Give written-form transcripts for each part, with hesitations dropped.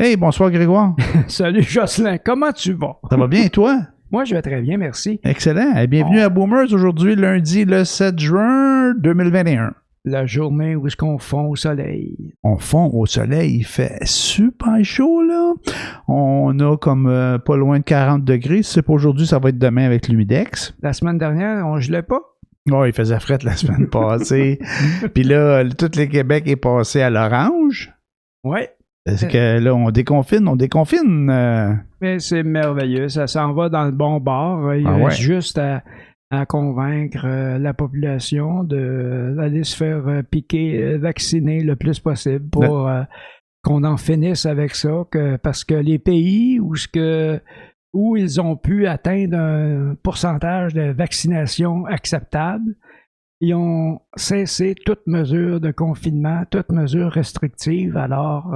Hey, bonsoir Grégoire. Salut Jocelyn, comment tu vas? Ça va bien, toi? Moi, je vais très bien, merci. Excellent. Et bienvenue à Boomers aujourd'hui, lundi le 7 juin 2021. La journée où est-ce qu'on fond au soleil? On fond au soleil, il fait super chaud, là. On a comme pas loin de 40 degrés. Si c'est pas aujourd'hui, ça va être demain avec l'humidex. La semaine dernière, on gelait pas? Oh, il faisait fret la semaine passée. Puis là, tout le Québec est passé à l'orange. Oui. Parce que là, on déconfine. Mais c'est merveilleux, ça s'en va dans le bon bord. Il reste juste à convaincre la population d'aller se faire piquer, vacciner le plus possible pour qu'on en finisse avec ça. Parce que les pays où ils ont pu atteindre un pourcentage de vaccination acceptable, ils ont cessé toute mesure de confinement, toute mesure restrictive. Alors,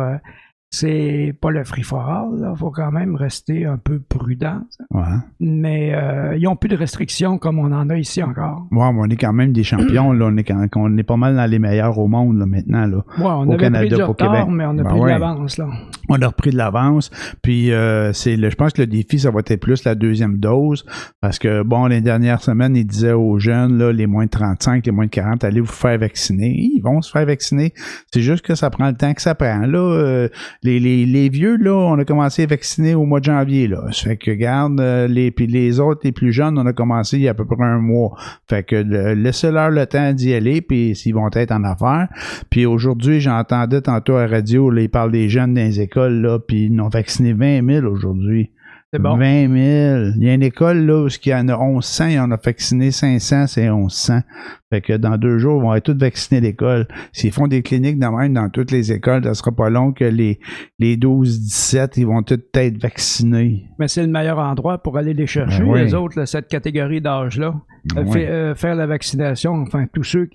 c'est pas le free for all, il faut quand même rester un peu prudent. Ouais. Mais ils n'ont plus de restrictions comme on en a ici encore. Ouais, mais on est quand même des champions. Là. On est pas mal dans les meilleurs au monde là, maintenant. Là, ouais, on au avait Canada, pris du au retard, Québec. mais on a pris de l'avance. Là. On a repris de l'avance. Puis je pense que le défi, ça va être plus la deuxième dose. Parce que, bon, les dernières semaines, ils disaient aux jeunes, là, les moins de 35, les moins de 40, allez vous faire vacciner. Ils vont se faire vacciner. C'est juste que ça prend le temps que ça prend. Là, les vieux, là, on a commencé à vacciner au mois de janvier, là. Ça fait que, regarde, puis les autres, les plus jeunes, on a commencé il y a à peu près un mois. Fait que laissez-leur le temps d'y aller, puis s'ils vont être en affaires. Puis aujourd'hui, j'entendais tantôt à la radio, là, ils parlent des jeunes dans les écoles, là, puis ils ont vacciné 20 000 aujourd'hui. C'est bon. 20 000. Il y a une école, là, où il y en a 1100, il en a vacciné 500, c'est 1100. Fait que dans 2 jours, ils vont être tous vaccinés à l'école. S'ils font des cliniques de même dans toutes les écoles, ça sera pas long que les 12-17, ils vont tous être vaccinés. Mais c'est le meilleur endroit pour aller les chercher, les autres, là, cette catégorie d'âge-là. Faire la vaccination, enfin, tous ceux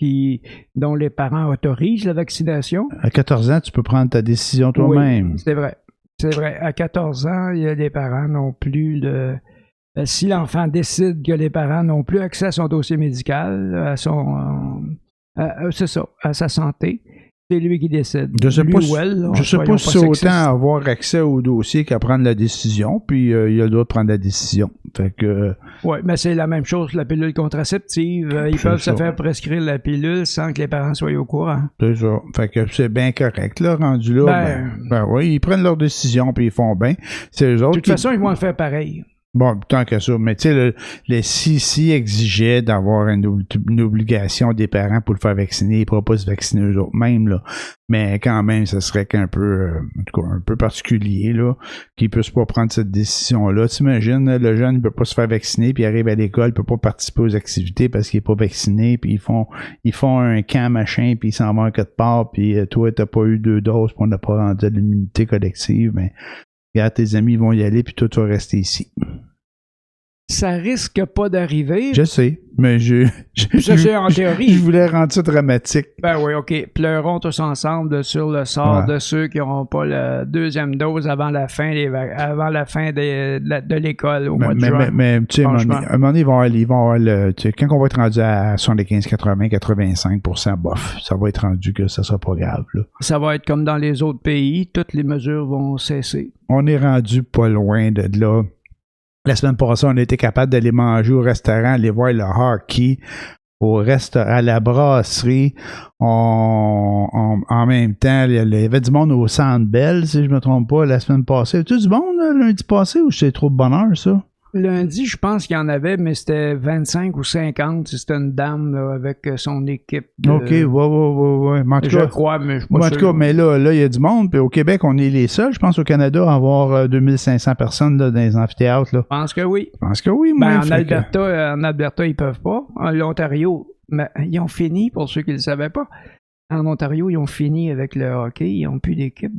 dont les parents autorisent la vaccination. À 14 ans, tu peux prendre ta décision toi-même. Oui, c'est vrai. C'est vrai. À 14 ans, il y a des parents n'ont plus de... Si l'enfant décide que les parents n'ont plus accès à son dossier médical, à sa santé, c'est lui qui décide. Je sais pas si c'est autant avoir accès au dossier qu'à prendre la décision, puis il a le droit de prendre la décision. Fait que... Oui, mais c'est la même chose que la pilule contraceptive. Ils peuvent se faire prescrire la pilule sans que les parents soient au courant. C'est ça. Fait que c'est bien correct, là, rendu là. Ben oui, ils prennent leur décision, puis ils font bien. C'est eux autres. De toute façon, ils vont le faire pareil. Bon, tant que ça. Mais tu sais, les CIC exigeaient d'avoir une obligation des parents pour le faire vacciner. Ils ne pourraient pas se vacciner eux autres même, là. Mais quand même, ça serait un peu particulier, là, qu'ils ne puissent pas prendre cette décision-là. T'imagines, le jeune ne peut pas se faire vacciner, puis il arrive à l'école, il ne peut pas participer aux activités parce qu'il n'est pas vacciné, puis ils font un camp, machin, puis ils s'en vont quelque part, puis toi, tu n'as pas eu 2 doses, puis on n'a pas rendu à l'immunité collective, mais regarde, tes amis vont y aller, puis toi, tu vas rester ici. Ça risque pas d'arriver. Je sais, mais ça, c'est en théorie. Je voulais rendre ça dramatique. Ben oui, OK. Pleurons tous ensemble sur le sort de ceux qui n'auront pas la deuxième dose avant la fin de l'école au mois de juin. Mais tu sais, à un moment donné, ils vont avoir quand on va être rendu à 75, 80, 85%, bof, ça va être rendu que ça sera pas grave, là. Ça va être comme dans les autres pays, toutes les mesures vont cesser. On est rendu pas loin de là. La semaine passée, on a été capable d'aller manger au restaurant, aller voir le hockey à la brasserie. En même temps, il y avait du monde au Centre Bell, si je ne me trompe pas, la semaine passée. As-tu du monde lundi passé ou c'est trop de bonheur, ça? Lundi, je pense qu'il y en avait, mais c'était 25 ou 50. C'était une dame là, avec son équipe. OK, ouais. Je crois, mais je suis pas sûr. En tout cas, mais là, il y a du monde. Puis au Québec, on est les seuls, je pense, au Canada, à avoir 2500 personnes là, dans les amphithéâtres. Là. Je pense que oui. Moi. En Alberta, ils peuvent pas. En L'Ontario, mais ils ont fini, pour ceux qui ne le savaient pas. En Ontario, ils ont fini avec le hockey. Ils n'ont plus d'équipe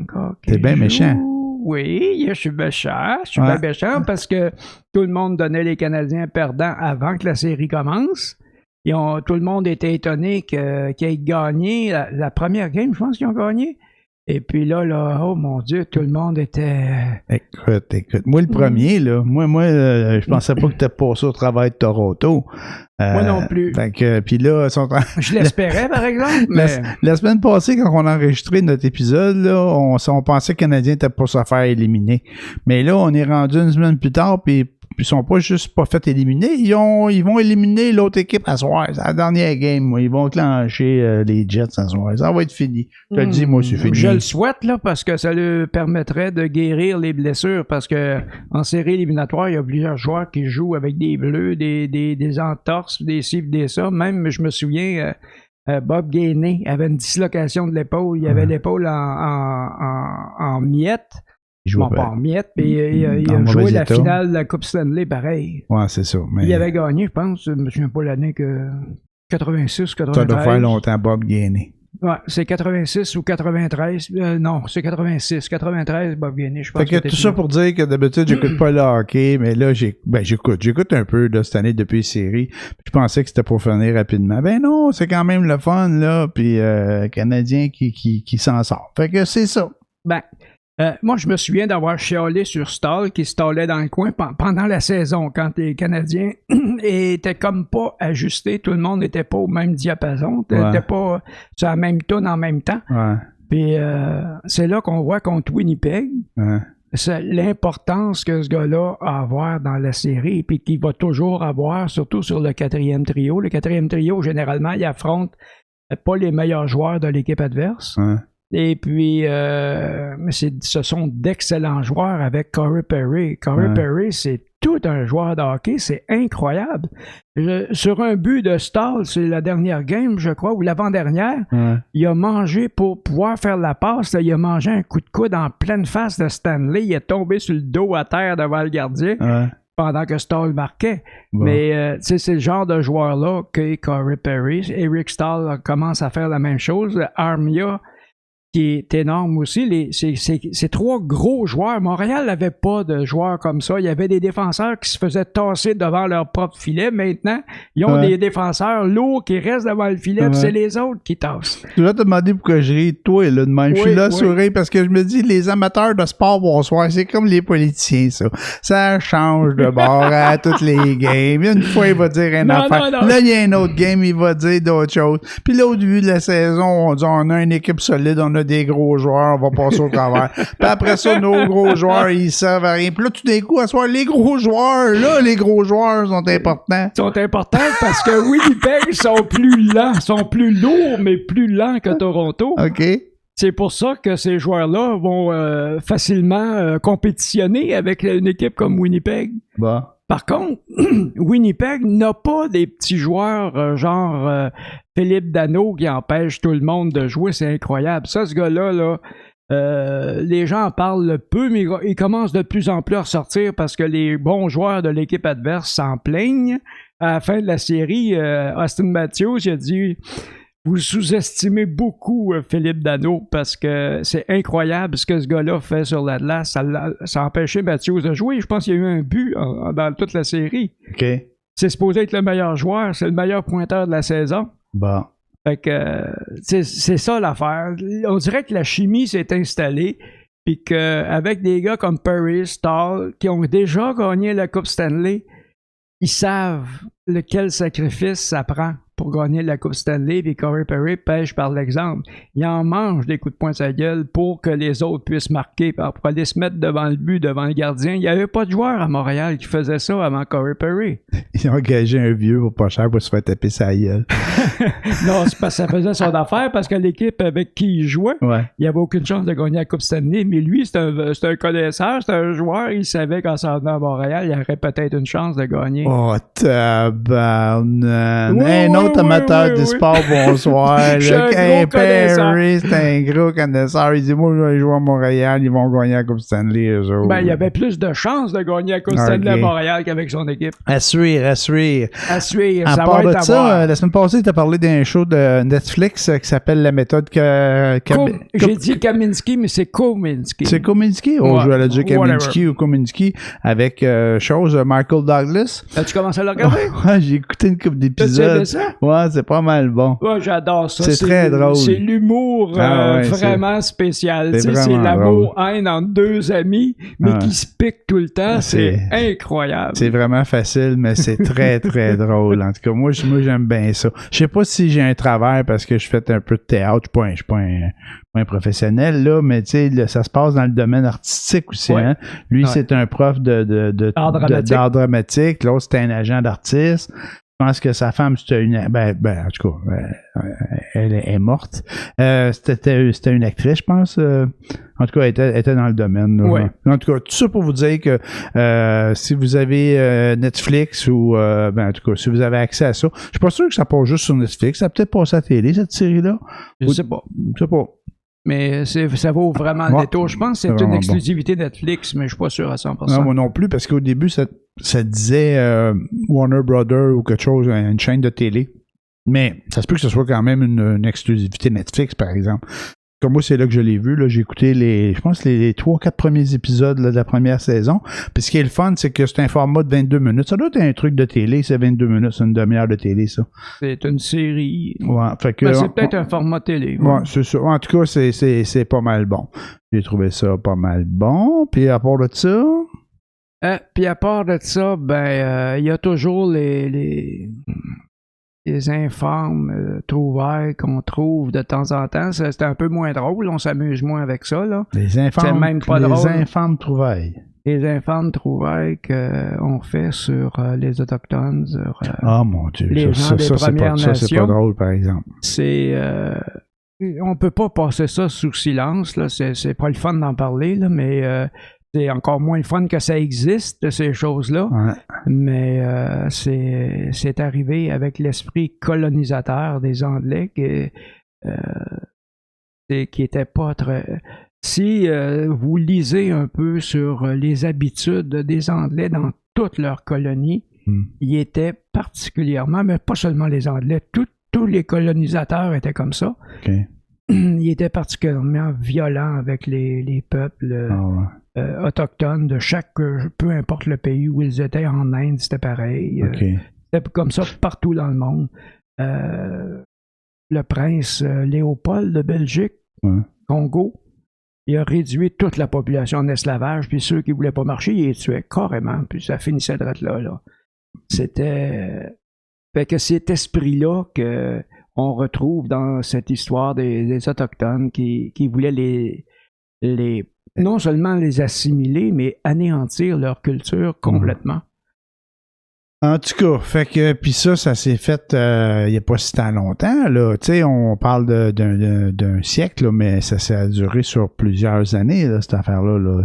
encore. C'est bien méchant. Oui, je suis méchant. Bien méchant parce que tout le monde donnait les Canadiens perdants avant que la série commence. Tout le monde était étonné qu'ils aient gagné la première game, je pense qu'ils ont gagné. Et puis là, oh mon Dieu, tout le monde était... Écoute. Moi, le premier, là, je pensais pas que t'étais passé au travail de Toronto. Moi non plus. Puis là, je l'espérais, par exemple. Mais... La semaine passée, quand on a enregistré notre épisode, là, on pensait que le Canadien était pour se faire éliminer. Mais là, on est rendu une semaine plus tard, puis ils sont pas juste pas fait éliminer, ils vont éliminer l'autre équipe à soir. C'est la dernière game. Ils vont clencher les Jets à soir. Ça va être fini. Je te le dis, moi, c'est fini. Je le souhaite, là, parce que ça lui permettrait de guérir les blessures, parce que en série éliminatoire, il y a plusieurs joueurs qui jouent avec des bleus, des entorses, des ci, des ça. Même, je me souviens, Bob Gainey avait une dislocation de l'épaule. Il avait l'épaule en miettes. Pas en miettes, puis il a joué la finale de la Coupe Stanley, pareil. Ouais, c'est ça. Mais... Il avait gagné, je pense, je me souviens pas l'année que 86, 93. Ça doit faire longtemps, Bob Gainey. Ouais, c'est 86 ou 93. Non, c'est 86. 93, Bob Gainey, je pense. Fait que tout ça pour dire que d'habitude, j'écoute pas le hockey, mais là, j'écoute un peu de cette année depuis les séries. Je pensais que c'était pour finir rapidement. Ben non, c'est quand même le fun, là, puis Canadien qui s'en sort. Fait que c'est ça. Ben... moi, je me souviens d'avoir chialé sur Stahl qui stallait dans le coin pendant la saison, quand les Canadiens étaient comme pas ajustés, tout le monde n'était pas au même diapason, n'était pas sur la même toune en même temps. Ouais. Puis c'est là qu'on voit contre Winnipeg, c'est l'importance que ce gars-là a à avoir dans la série, puis qu'il va toujours avoir, surtout sur le quatrième trio. Le quatrième trio, généralement, il affronte pas les meilleurs joueurs de l'équipe adverse. Ouais. Et puis, mais ce sont d'excellents joueurs avec Corey Perry. Corey Perry, c'est tout un joueur de hockey, c'est incroyable. Sur un but de Stahl, c'est la dernière game, je crois, ou l'avant-dernière, il a mangé pour pouvoir faire la passe, là, il a mangé un coup de coude en pleine face de Stanley, il est tombé sur le dos à terre devant le gardien. Pendant que Stahl marquait. Bon. Mais c'est le genre de joueur-là que Corey Perry. Eric Stahl commence à faire la même chose. Armia, qui est énorme aussi. C'est trois gros joueurs. Montréal n'avait pas de joueurs comme ça. Il y avait des défenseurs qui se faisaient tasser devant leur propre filet. Maintenant, ils ont des défenseurs lourds qui restent devant le filet, puis c'est les autres qui tassent. Je vais te demander pourquoi je ris de toi, là, de même. Je suis là sourire parce que je me dis, les amateurs de sport bonsoir, c'est comme les politiciens, ça. Ça change de bord à toutes les games. Une fois, il va dire une affaire. Non. Là, il y a une autre game, il va dire d'autres choses. Puis là, au début de la saison, on dit, on a une équipe solide, on a des gros joueurs, on va passer au travers. Puis après ça, nos gros joueurs, ils servent à rien. Puis là, tout d'un coup, à ce soir, les gros joueurs sont importants. Ils sont importants parce que Winnipeg sont plus lents, sont plus lourds, mais plus lents que Toronto. OK. C'est pour ça que ces joueurs-là vont facilement compétitionner avec une équipe comme Winnipeg. Bon. Par contre, Winnipeg n'a pas des petits joueurs genre Philippe Danault qui empêche tout le monde de jouer. C'est incroyable. Ça, ce gars-là, les gens en parlent peu, mais il commence de plus en plus à ressortir parce que les bons joueurs de l'équipe adverse s'en plaignent. À la fin de la série, Austin Matthews il a dit... Vous sous-estimez beaucoup Philippe Danault parce que c'est incroyable ce que ce gars-là fait sur la glace. Ça a empêché Matthews de jouer. Je pense qu'il y a eu un but dans toute la série. OK. C'est supposé être le meilleur joueur. C'est le meilleur pointeur de la saison. Bon. Fait que c'est ça l'affaire. On dirait que la chimie s'est installée puis qu'avec des gars comme Perry, Stahl, qui ont déjà gagné la Coupe Stanley, ils savent quel sacrifice ça prend pour gagner la Coupe Stanley, puis Corey Perry pêche par l'exemple. Il en mange des coups de poing sa gueule pour que les autres puissent marquer, pour aller se mettre devant le but, devant le gardien. Il n'y avait pas de joueur à Montréal qui faisait ça avant Corey Perry. Ils ont engagé un vieux pour pas cher pour se faire taper sa gueule. Non, c'est parce que ça faisait son affaire, parce que l'équipe avec qui il jouait, il n'y avait aucune chance de gagner la Coupe Stanley, mais lui, c'est un connaisseur, c'est un joueur, il savait qu'en s'en venant à Montréal, il aurait peut-être une chance de gagner. Oh, tabarnak! Autre amateur du sport, bonsoir. Perry, c'est un gros connaisseur. Il dit, moi, je vais jouer à Montréal, ils vont gagner la Coupe Stanley, eux autres. Ben, il y avait plus de chances de gagner la Coupe Stanley à Montréal qu'avec son équipe. À suivre. À suivre, ça va être à voir. La semaine passée, tu as parlé d'un show de Netflix qui s'appelle La méthode J'ai dit Kaminski, mais c'est Kominski. C'est Kominski? Oh, je vais dire Kaminski ou Kominski avec Michael Douglas. As-tu commencé à le regarder? Ouais, j'ai écouté une couple d'épisodes. Ouais, c'est pas mal bon. Ouais, j'adore ça. C'est très drôle. C'est l'humour vraiment spécial. C'est l'amour-haine entre deux amis, mais qui se piquent tout le temps. C'est incroyable. C'est vraiment facile, mais c'est très, très drôle. En tout cas, moi j'aime bien ça. Je sais pas si j'ai un travers parce que je fais un peu de théâtre. Je suis pas un professionnel, là, mais tu sais, ça se passe dans le domaine artistique aussi. Ouais. Hein? Lui, c'est un prof d'art dramatique. L'autre, c'était un agent d'artiste. Je pense que sa femme, c'était une... en tout cas, elle est morte. C'était une actrice, je pense. En tout cas, elle était dans le domaine. Ouais. En tout cas, tout ça pour vous dire que si vous avez Netflix ou... en tout cas, si vous avez accès à ça, je suis pas sûr que ça passe juste sur Netflix. Ça a peut-être passé à la télé, cette série-là. Je sais pas. Mais ça vaut vraiment le détour. Je pense que c'est une exclusivité Netflix, mais je suis pas sûr à 100%. Non, moi non plus, parce qu'au début, ça disait Warner Brothers ou quelque chose, une chaîne de télé. Mais ça se peut que ce soit quand même une exclusivité Netflix, par exemple. Comme moi, c'est là que je l'ai vu. Là, j'ai écouté les 3-4 premiers épisodes là, de la première saison. Puis ce qui est le fun, c'est que c'est un format de 22 minutes. Ça doit être un truc de télé, c'est 22 minutes, c'est une demi-heure de télé, ça. C'est une série. Ouais, fait que, c'est peut-être un format télé. Ouais, c'est ça. En tout cas, c'est pas mal bon. J'ai trouvé ça pas mal bon. Puis à part de ça... Puis à part de ça, il y a toujours les infâmes trouvailles qu'on trouve de temps en temps. C'est un peu moins drôle, on s'amuse moins avec ça. Là. Les infâmes, même pas drôle. Infâmes trouvailles. Les infâmes trouvailles qu'on fait sur les Autochtones, sur mon Dieu, les gens des Premières Nations. Ça, c'est pas drôle, par exemple. On peut pas passer ça sous silence. Là. C'est pas le fun d'en parler, là, mais... c'est encore moins le fun que ça existe, ces choses-là. Ouais. Mais c'est arrivé avec l'esprit colonisateur des Anglais qui était pas très... Si vous lisez un peu sur les habitudes des Anglais dans toutes leurs colonies, ils étaient particulièrement, mais pas seulement les Anglais, tous les colonisateurs étaient comme ça. Okay. Ils étaient particulièrement violents avec les peuples autochtones de peu importe le pays où ils étaient. En Inde, c'était pareil. Okay. C'était comme ça partout dans le monde. Le prince Léopold de Belgique, Congo, il a réduit toute la population en esclavage, puis ceux qui ne voulaient pas marcher, il les tuait carrément, puis ça finissait de là. C'était... Fait que cet esprit-là qu'on retrouve dans cette histoire des Autochtones qui voulaient non seulement les assimiler, mais anéantir leur culture complètement. En tout cas, fait que puis ça s'est fait il n'y a pas si tant longtemps, là. Tu sais, on parle d'un siècle, là, mais ça a duré sur plusieurs années, là, cette affaire-là. Là.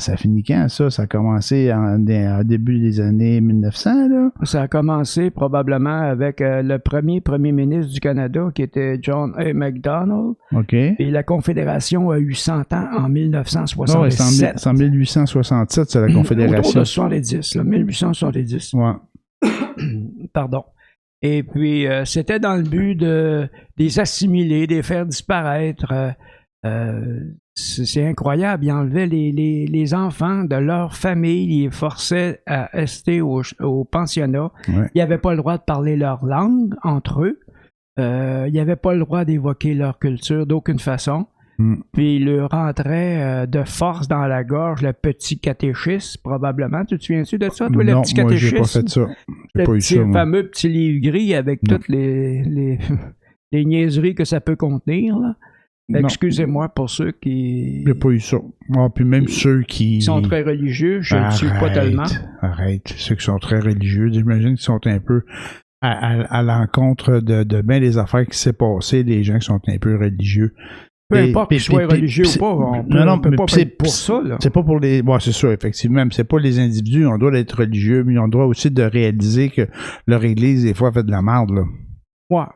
Ça finit quand, ça? Ça a commencé en début des années 1900, là? Ça a commencé probablement avec le premier ministre du Canada, qui était John A. Macdonald. OK. Et la Confédération a eu 100 ans en 1967. C'est en 1867, c'est la Confédération. Autour de 70, là, 1870. Ouais. Pardon. Et puis, c'était dans le but de les assimiler, de les faire disparaître. C'est incroyable. Ils enlevaient les enfants de leur famille, ils les forçaient à rester au pensionnat. Ouais. Ils n'avaient pas le droit de parler leur langue entre eux. Ils n'avaient pas le droit d'évoquer leur culture d'aucune façon. Puis il leur rentrait de force dans la gorge le petit catéchisme, probablement. Tu te souviens-tu de ça, toi, le petit catéchisme? Non, moi, j'ai pas fait ça. J'ai pas eu ça, le fameux petit livre gris avec toutes les niaiseries que ça peut contenir, là. Excusez-moi pour ceux qui... J'ai pas eu ça. Puis même ceux qui... sont très religieux, je ne suis pas tellement. Arrête. Ceux qui sont très religieux, j'imagine qu'ils sont un peu à l'encontre de bien des affaires qui s'est passées, des gens qui sont un peu religieux. Peu importe qu'ils soient religieux ou pas, on peut pas être pour ça. Là. C'est pas pour les... Bon, c'est sûr, effectivement, mais c'est pas les individus, on doit être religieux, mais on doit aussi de réaliser que leur église, des fois, fait de la merde, là. Ouais.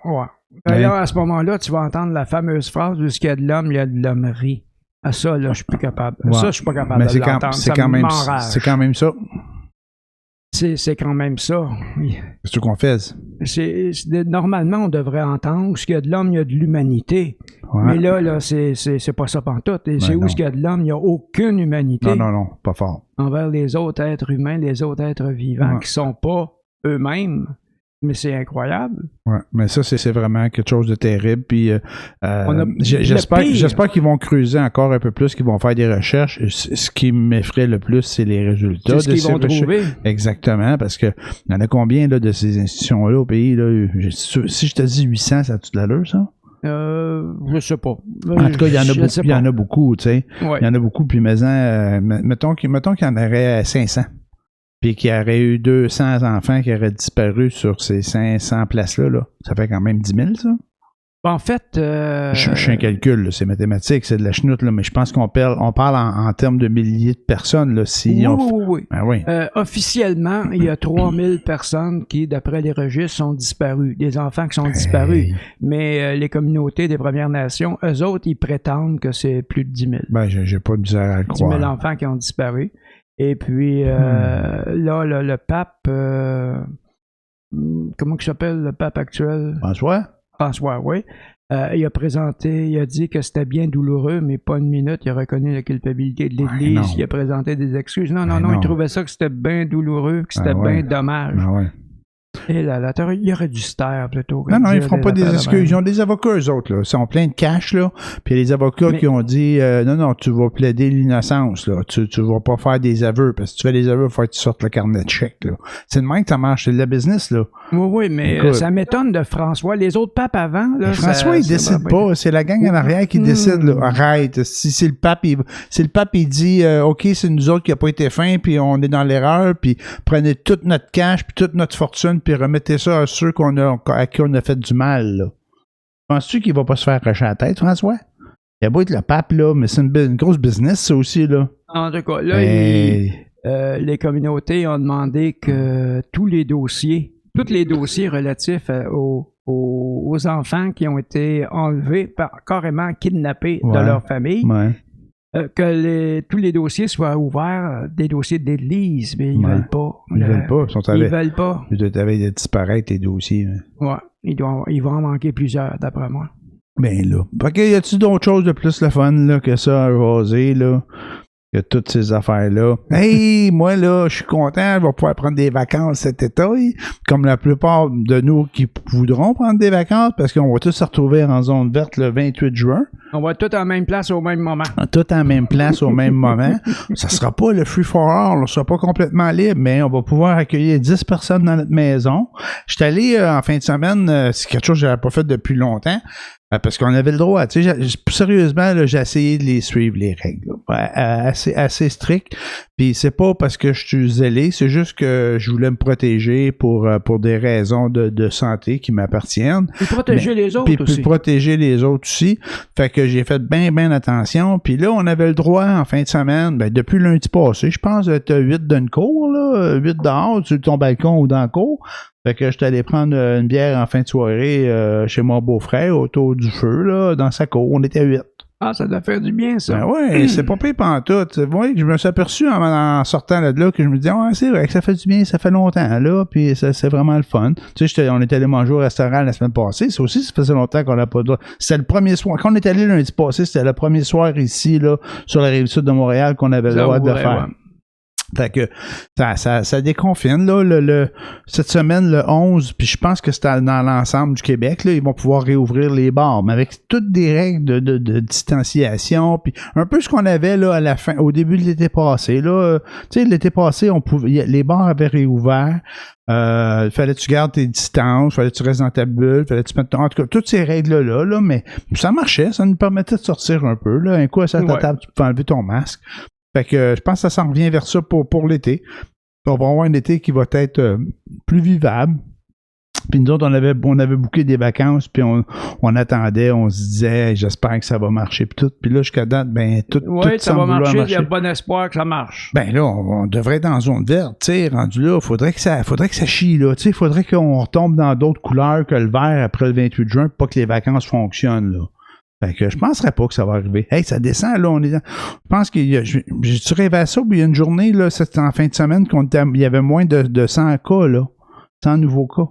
D'ailleurs, à ce moment-là, tu vas entendre la fameuse phrase « Où il y a de l'homme, il y a de l'hommerie ». À ça, là, je suis plus capable. Ouais. Ça, je suis pas capable de l'entendre. C'est quand même ça. C'est quand même ça. C'est ce qu'on fait. Normalement, on devrait entendre où il y a de l'homme, il y a de l'humanité. Ouais. Mais là, c'est pas ça pantoute. Et c'est où il y a de l'homme, il n'y a aucune humanité. Non, pas fort. Envers les autres êtres humains, les autres êtres vivants qui sont pas eux-mêmes. Mais c'est incroyable. Ouais, mais ça, c'est vraiment quelque chose de terrible. Puis j'espère qu'ils vont creuser encore un peu plus, qu'ils vont faire des recherches. Ce qui m'effraie le plus, c'est les résultats c'est ce qu'ils vont trouver. Exactement, parce que il y en a combien là, de ces institutions-là au pays? Là? Si je te dis 800, ça a-tu de l'allure, ça? Je sais pas. En tout cas, il y en a beaucoup, tu sais. Ouais. Il y en a beaucoup, puis mettons qu'il y en aurait 500. Puis qu'il y aurait eu 200 enfants qui auraient disparu sur ces 500 places-là. Là. Ça fait quand même 10 000, ça? En fait... Je fais un calcul, là, c'est mathématique, c'est de la chenoute, là, mais je pense qu'on parle en termes de milliers de personnes. Là, oui. Ben oui. Officiellement, il y a 3000 personnes qui, d'après les registres, sont disparues. Des enfants qui sont disparus. Mais les communautés des Premières Nations, eux autres, ils prétendent que c'est plus de 10 000. Ben, j'ai pas de misère à le croire. 10 000 enfants qui ont disparu. Et puis, là, le pape... comment il s'appelle, le pape actuel? François, oui. Il a dit que c'était bien douloureux, mais pas une minute. Il a reconnu la culpabilité de l'Église. Il a présenté des excuses. Non, il trouvait ça que c'était bien douloureux, que c'était bien dommage. Et là, il aurait dû se taire plutôt. Non, ils ne feront pas des excuses. Ils ont des avocats, eux autres. Là. Ils sont pleins de cash. Là. Puis il y a les avocats qui ont dit non, tu vas plaider l'innocence. Là. Tu ne vas pas faire des aveux. Parce que si tu fais des aveux, il faut que tu sortes le carnet de chèques. Là. C'est de même que ça marche. C'est de la business. Là. Oui, mais ça m'étonne de François. Les autres papes avant. Là, François, il ne décide pas. C'est la gang en arrière qui décide. Là. Arrête. Si le pape, il dit OK, c'est nous autres qui n'avons pas été fins, puis on est dans l'erreur, puis prenez toute notre cash, puis toute notre fortune, puis remettez ça à ceux à qui on a fait du mal. Là. Penses-tu qu'il va pas se faire arracher la tête, François? Il a beau être le pape, là, mais c'est une grosse business, ça aussi, là. En tout cas, là, les communautés ont demandé que tous les dossiers relatifs aux enfants qui ont été enlevés, carrément kidnappés de leur famille, que tous les dossiers soient ouverts, des dossiers d'église, mais ils veulent pas. Ils veulent pas. Ils veulent pas. Ils doivent disparaître, les dossiers. Ouais, ils vont en manquer plusieurs, d'après moi. Ben là. Fait que, y a-tu d'autres choses de plus le fun là, que ça à jaser, là? Que toutes ces affaires-là. Hey, moi, là, je suis content, je vais pouvoir prendre des vacances cet été, comme la plupart de nous qui voudront prendre des vacances, parce qu'on va tous se retrouver en zone verte le 28 juin. On va tous en même place au même moment. Tout en même place au même moment. Ça sera pas le free for all, on sera pas complètement libre, mais on va pouvoir accueillir 10 personnes dans notre maison. Je suis allé en fin de semaine, c'est quelque chose que j'avais pas fait depuis longtemps, parce qu'on avait le droit. Tu sais, sérieusement, là, j'ai essayé de les suivre, les règles. Assez strict. Puis c'est pas parce que je suis zélé, c'est juste que je voulais me protéger pour des raisons de santé qui m'appartiennent. Puis protéger les autres aussi. Puis protéger les autres aussi. Fait que j'ai fait bien attention. Puis là, on avait le droit en fin de semaine, depuis lundi passé, je pense, d'être 8 d'une cour, là, 8 dehors, sur ton balcon ou dans la cour. Fait que j'étais allé prendre une bière en fin de soirée chez mon beau-frère autour du feu, là, dans sa cour. On était 8. Ah, ça doit faire du bien, ça. Ben ouais, c'est pas pire pantoute. Ouais, je me suis aperçu en sortant de là que je me disais, ouais, c'est vrai que ça fait du bien, ça fait longtemps, là, puis c'est vraiment le fun. Tu sais, on est allé manger au restaurant la semaine passée, ça aussi, ça faisait longtemps qu'on n'a pas de... C'était le premier soir, quand on est allé lundi passé, c'était le premier soir ici, là, sur la rive sud de Montréal, qu'on avait le droit de le faire. Ouais. Fait que ça déconfine là, cette semaine le 11, puis je pense que c'est dans l'ensemble du Québec là, ils vont pouvoir réouvrir les bars, mais avec toutes des règles de distanciation, puis un peu ce qu'on avait là à la fin, au début de l'été passé là, tu sais l'été passé les bars avaient réouvert. Fallait que tu gardes tes distances, fallait que tu restes dans ta bulle, fallait que tu mettes en tout cas toutes ces règles là, mais ça marchait, ça nous permettait de sortir un peu là, un coup à ta table, tu peux enlever ton masque. Fait que je pense que ça s'en revient vers ça pour l'été. On va avoir un été qui va être plus vivable. Puis nous autres, on avait booké des vacances, puis on attendait, on se disait, j'espère que ça va marcher, puis tout. Puis là, jusqu'à date, tout ça va marcher, il y a bon espoir que ça marche. Ben là, on devrait être dans zone verte, tu sais, rendu là, faudrait que ça chie, là, tu sais, faudrait qu'on retombe dans d'autres couleurs que le vert après le 28 juin, pour pas que les vacances fonctionnent, là. Fait que je penserais pas que ça va arriver. Hey, ça descend, là, je pense qu'il y a, j'ai-tu rêvé à ça, puis il y a une journée, là, c'était en fin de semaine, il y avait moins de 100 cas, là. 100 nouveaux cas.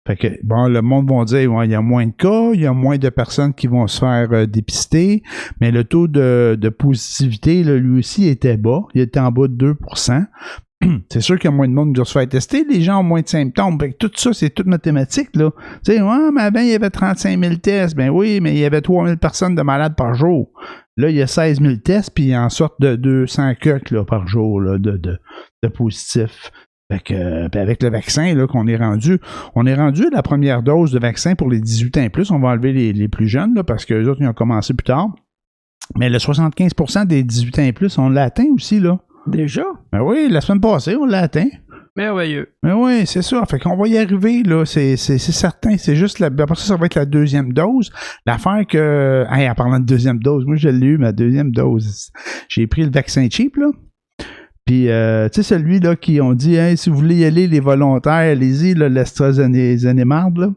Fait que, bon, le monde va dire, ouais, il y a moins de cas, il y a moins de personnes qui vont se faire dépister, mais le taux de positivité, là, lui aussi, était bas. Il était en bas de 2%. c'est sûr qu'il y a moins de monde qui doit se faire tester. Les gens ont moins de symptômes. Fait que tout ça, c'est toute mathématique, là. Tu sais, ouais, mais avant, il y avait 35 000 tests. Ben oui, mais il y avait 3 000 personnes de malades par jour. Là, il y a 16 000 tests, puis il en sortent de 200 coques, là, par jour, là, de positifs. Fait que, avec le vaccin, là, on est rendu à la première dose de vaccin pour les 18 ans et plus. On va enlever les plus jeunes, là, parce que les autres, ils ont commencé plus tard. Mais le 75% des 18 ans et plus, on l'a atteint aussi, là. Déjà? Ben oui, la semaine passée, on l'a atteint. Merveilleux. Ben oui, c'est ça. Fait qu'on va y arriver, là. C'est certain. C'est juste, après ça va être la deuxième dose. L'affaire que, en parlant de deuxième dose, moi, je l'ai eu, ma deuxième dose. J'ai pris le vaccin cheap, là. Puis, tu sais, celui là qui ont dit, hey, si vous voulez y aller, les volontaires, allez-y, là, l'AstraZeneca, là.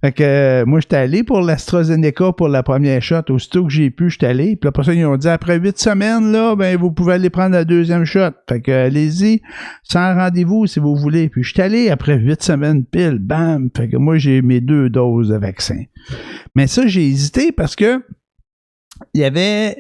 Fait que moi, j'étais allé pour l'AstraZeneca pour la première shot. Aussitôt que j'ai pu, j'étais allé. Puis après ça, ils ont dit, après 8 semaines, là, ben, vous pouvez aller prendre la deuxième shot. Fait que, allez-y, sans rendez-vous, si vous voulez. Puis j'étais allé après 8 semaines pile, bam. Fait que moi, j'ai mes 2 doses de vaccin. Mais ça, j'ai hésité parce que il y avait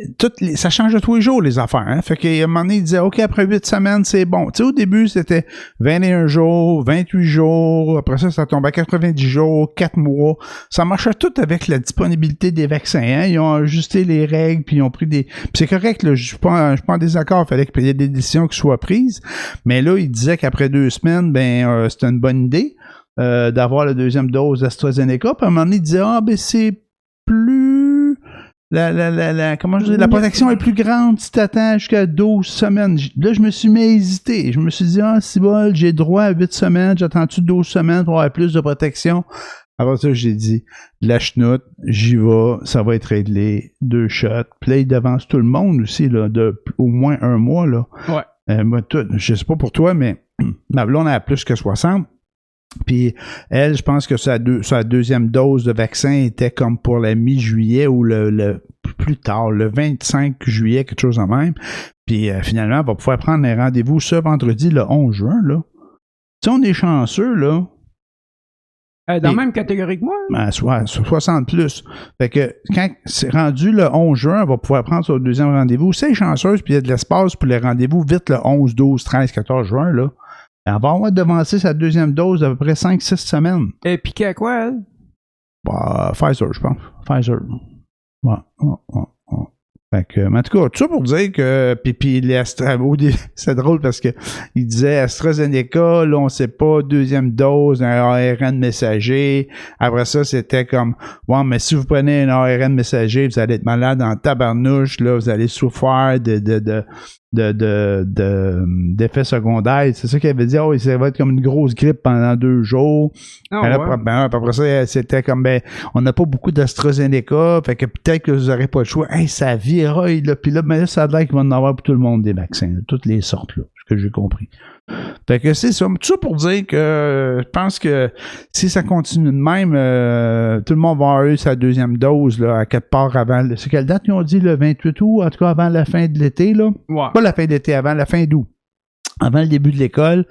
ça change de tous les jours, les affaires. Hein? Fait qu'à un moment donné, il disait, OK, après 8 semaines, c'est bon. Tu sais, au début, c'était 21 jours, 28 jours. Après ça, ça tombe à 90 jours, 4 mois. Ça marchait tout avec la disponibilité des vaccins. Hein? Ils ont ajusté les règles, puis ils ont pris des... Puis c'est correct, là, je suis pas en désaccord. Il fallait qu'il y ait des décisions qui soient prises. Mais là, il disait qu'après 2 semaines, c'était une bonne idée d'avoir la deuxième dose d'AstraZeneca. Puis à un moment donné, il disait, c'est plus... comment je dis, la protection est plus grande si tu attends jusqu'à 12 semaines. Là, je me suis mis à hésiter. Je me suis dit, c'est bon, j'ai droit à 8 semaines, j'attends-tu 12 semaines pour avoir plus de protection? Après ça, j'ai dit, la chenoute, j'y vais, ça va être réglé, 2 shots. Puis là, il devance tout le monde aussi, là, de au moins 1 mois, là. Ouais. Moi, je sais pas pour toi, mais ma blonde a plus que 60. Puis elle, je pense que sa deuxième dose de vaccin était comme pour la mi-juillet ou le plus tard, le 25 juillet, quelque chose de même. Puis finalement, elle va pouvoir prendre un rendez-vous ce vendredi, le 11 juin, là. Tu sais, on est chanceux, là. Dans la même catégorie que moi? Ben, 60 plus. Fait que quand c'est rendu le 11 juin, elle va pouvoir prendre son deuxième rendez-vous. C'est chanceuse, puis il y a de l'espace pour les rendez-vous vite le 11, 12, 13, 14 juin, là. Elle va avoir devancé sa deuxième dose d'à peu près 5-6 semaines. Et piqué à quoi, elle? Pfizer, je pense. Pfizer. Ouais. Fait que, mais en tout cas, tout ça pour dire que puis les c'est drôle parce que il disait AstraZeneca, là, on sait pas, deuxième dose, un ARN messager. Après ça, c'était comme, ouais, mais si vous prenez un ARN messager, vous allez être malade en tabarnouche, là, vous allez souffrir d'effets secondaires. C'est ça qu'il avait dit, ça va être comme une grosse grippe pendant 2 jours. Après ça, c'était comme, on n'a pas beaucoup d'AstraZeneca, fait que peut-être que vous n'aurez pas le choix. Ça viraille, là. Puis là, ça a l'air qu'il va en avoir pour tout le monde des vaccins, là, toutes les sortes, là, ce que j'ai compris. Fait que c'est ça. Tout ça pour dire que je pense que si ça continue de même, tout le monde va avoir eu sa deuxième dose, là, à quelque part avant. C'est quelle date ils ont dit, le 28 août, en tout cas avant la fin de l'été, là? Ouais. Pas la fin de l'été, avant la fin d'août. Avant le début de l'école,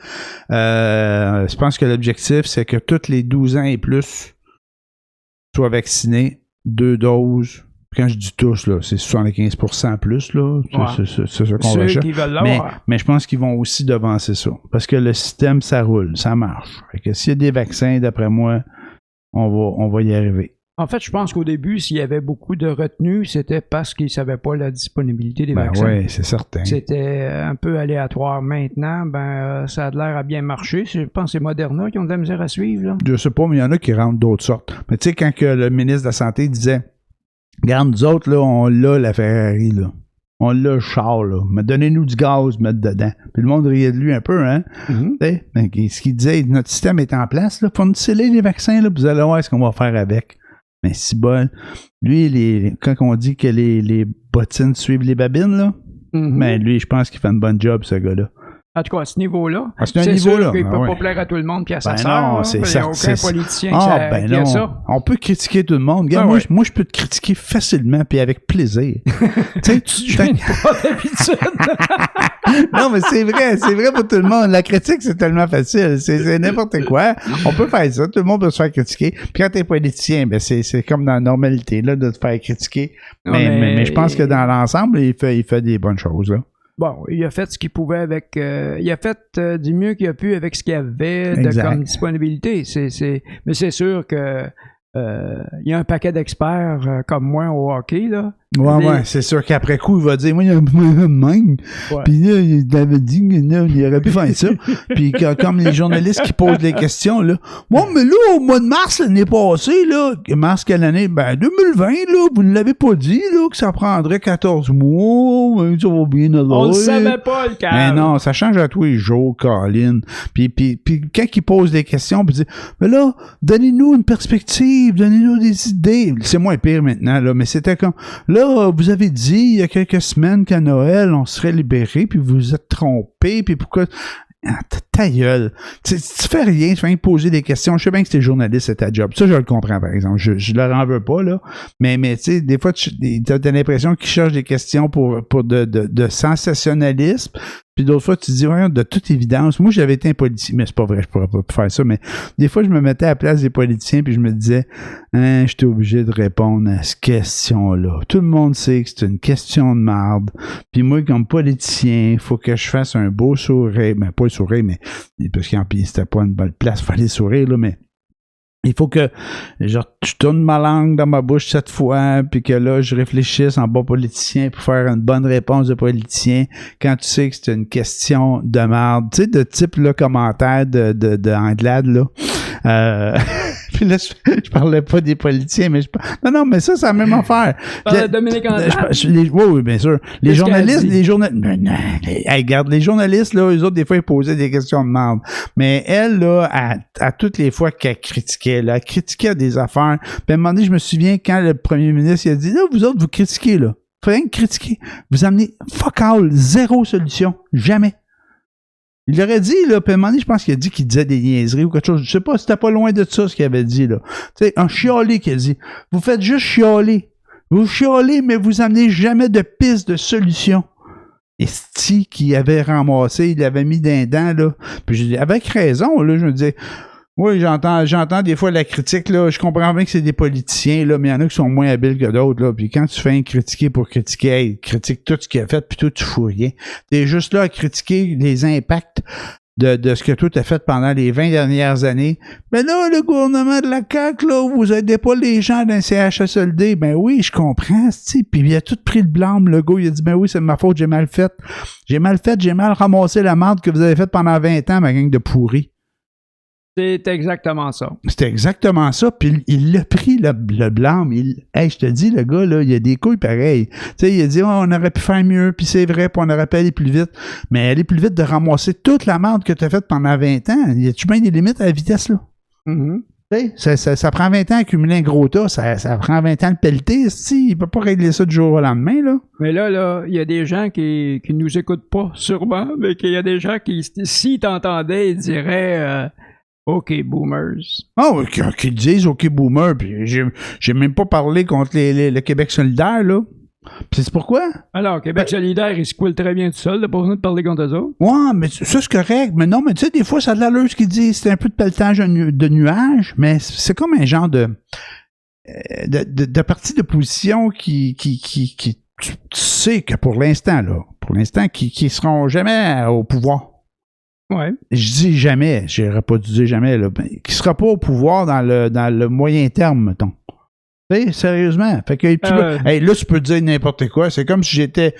je pense que l'objectif, c'est que tous les 12 ans et plus soient vaccinés, 2 doses. Quand je dis tous, là, c'est 75% plus, là. Ouais. C'est ça qu'on recherche. Mais je pense qu'ils vont aussi devancer ça. Parce que le système, ça roule, ça marche. Fait que s'il y a des vaccins, d'après moi, on va y arriver. En fait, je pense qu'au début, s'il y avait beaucoup de retenue, c'était parce qu'ils ne savaient pas la disponibilité des vaccins. Oui, c'est certain. C'était un peu aléatoire. Maintenant, ça a l'air à bien marcher. Je pense que c'est Moderna qui ont de la misère à suivre, là. Je sais pas, mais il y en a qui rentrent d'autres sortes. Mais tu sais, quand que le ministre de la Santé disait, regarde, nous autres, là, on l'a la Ferrari, là. On l'a le char, là. Mais donnez-nous du gaz, mettre dedans. Puis le monde riait de lui un peu, hein. Mm-hmm. Ce qu'il disait, notre système est en place, là. Fournissez-les les vaccins, là, puis vous allez voir ce qu'on va faire avec. Mais c'est bon. Lui, quand on dit que les bottines suivent les babines, là, lui, je pense qu'il fait un bon job, ce gars-là. En tout cas, à ce niveau-là, c'est sûr qu'il ne peut pas plaire à tout le monde puis à sa sœur. Non, c'est il n'y a aucun politicien qui a ça. On peut critiquer tout le monde. Regarde, moi, je peux te critiquer facilement puis avec plaisir. Je n'ai pas d'habitude. Non, mais c'est vrai pour tout le monde. La critique, c'est tellement facile. C'est n'importe quoi. On peut faire ça. Tout le monde peut se faire critiquer. Puis quand t'es politicien, c'est comme dans la normalité là, de te faire critiquer. Mais je pense que dans l'ensemble, il fait des bonnes choses, là. bon, il a fait ce qu'il pouvait avec... il a fait du mieux qu'il a pu avec ce qu'il avait de comme disponibilité. Mais c'est sûr que il y a un paquet d'experts comme moi au hockey, là. Ouais, c'est sûr qu'après coup, il va dire, moi, il y a un même. Puis là, il avait dit qu'il aurait pu faire ça. Puis comme les journalistes qui posent les questions, là, moi, mais là, au mois de mars, l'année passée, là, mars quelle année? Ben, 2020, là, vous ne l'avez pas dit, là, que ça prendrait 14 mois, ça va bien aller. On le savait pas, le cas. Mais non, ça change à tous les jours, Colin. Puis quand ils posent des questions, puis ils disent, mais là, donnez-nous une perspective, donnez-nous des idées. C'est moins pire maintenant, là, mais c'était comme, là, vous avez dit il y a quelques semaines qu'à Noël, on serait libéré, puis vous vous êtes trompé, puis pourquoi... Ah, ta gueule. Tu fais rien, tu viens poser des questions. Je sais bien que t'es journaliste, c'est ta job. Ça, je le comprends, par exemple. Je leur en veux pas, là. Mais tu sais, des fois, t'as l'impression qu'ils cherchent des questions pour de sensationnalisme. Puis d'autres fois, tu te dis, voyons, de toute évidence, moi, j'avais été un politicien, mais c'est pas vrai, je pourrais pas faire ça, mais des fois, je me mettais à la place des politiciens, puis je me disais, j'étais obligé de répondre à cette question-là. Tout le monde sait que c'est une question de marde. Puis moi, comme politicien, il faut que je fasse un beau sourire, mais pas le sourire, mais parce que c'était pas une bonne place, il fallait sourire, là, mais il faut que je tourne ma langue dans ma bouche cette fois, puis que là, je réfléchisse en bon politicien pour faire une bonne réponse de politicien quand tu sais que c'est une question de merde. Tu sais, de type là, commentaire de Anglade, là. Puis là, je parlais pas des politiciens, mais non, mais ça, c'est la même affaire. Dominique Anglade. Oui, bien sûr. Les journalistes, regarde, les journalistes, là, eux autres, des fois, ils posaient des questions de merde. Mais elle, là, à toutes les fois qu'elle critiquait, là, elle critiquait des affaires. Puis à un moment donné, je me souviens quand le premier ministre, il a dit, là, vous autres, vous critiquez, là. Faut rien que critiquer. Vous amenez fuck all, zéro solution. Jamais. Il aurait dit, là, puis à un moment donné, je pense qu'il a dit qu'il disait des niaiseries ou quelque chose. Je sais pas, c'était pas loin de ça, ce qu'il avait dit, là. Tu sais, un chialé qui a dit, vous faites juste chialer. Vous chialez, mais vous amenez jamais de piste de solution. Et Sti, qui avait ramassé, il l'avait mis d'un dent, là. Puis je dis, avec raison, là, je me disais, oui, j'entends des fois la critique, là. Je comprends bien que c'est des politiciens, là, mais il y en a qui sont moins habiles que d'autres, là. Puis quand tu fais un critiquer pour critiquer, hey, critique tout ce qu'il a fait, puis toi, tu fous rien. T'es juste là à critiquer les impacts de ce que toi t'as fait pendant les 20 dernières années. Mais là, le gouvernement de la CAQ, là, vous aidez pas les gens d'un CHSLD. Ben oui, je comprends, t'sais. Puis il a tout pris le blâme, le gars. Il a dit, ben oui, c'est de ma faute, j'ai mal fait, j'ai mal ramassé la merde que vous avez faite pendant 20 ans, ma gang de pourris. C'est exactement ça. C'était exactement ça, puis il a pris le blâme. Hey, je te dis, le gars, là, il a des couilles pareilles. Tu sais, il a dit, on aurait pu faire mieux, puis c'est vrai, puis on aurait pu aller plus vite. Mais aller plus vite de ramasser toute la merde que tu as faite pendant 20 ans, y a-tu bien des limites à la vitesse, là? Mm-hmm. Tu sais, ça prend 20 ans à accumuler un gros tas, ça prend 20 ans de pelleter, si, il peut pas régler ça du jour au lendemain, là. Mais là, il y a des gens qui nous écoutent pas, sûrement, mais qu'il y a des gens qui, s'ils t'entendaient, ils diraient... OK, boomers. Oh, qu'ils disent OK, boomer, puis j'ai même pas parlé contre le Québec solidaire, là. Puis c'est pourquoi? Alors, Québec solidaire, il se coule très bien tout seul, t'as pas besoin de parler contre eux autres. Ouais, mais ça, c'est correct. Mais non, mais tu sais, des fois, ça a de l'allure ce qu'ils disent. C'est un peu de pelletage de nuages, mais c'est comme un genre de parti d'opposition qui tu sais que pour l'instant, qui seront jamais au pouvoir. Ouais. Je dis jamais, j'aurais pas dû dire jamais, là, qui sera pas au pouvoir dans le moyen terme, mettons. Tu sais, sérieusement. Fait que hey, là, tu peux dire n'importe quoi. C'est comme si j'étais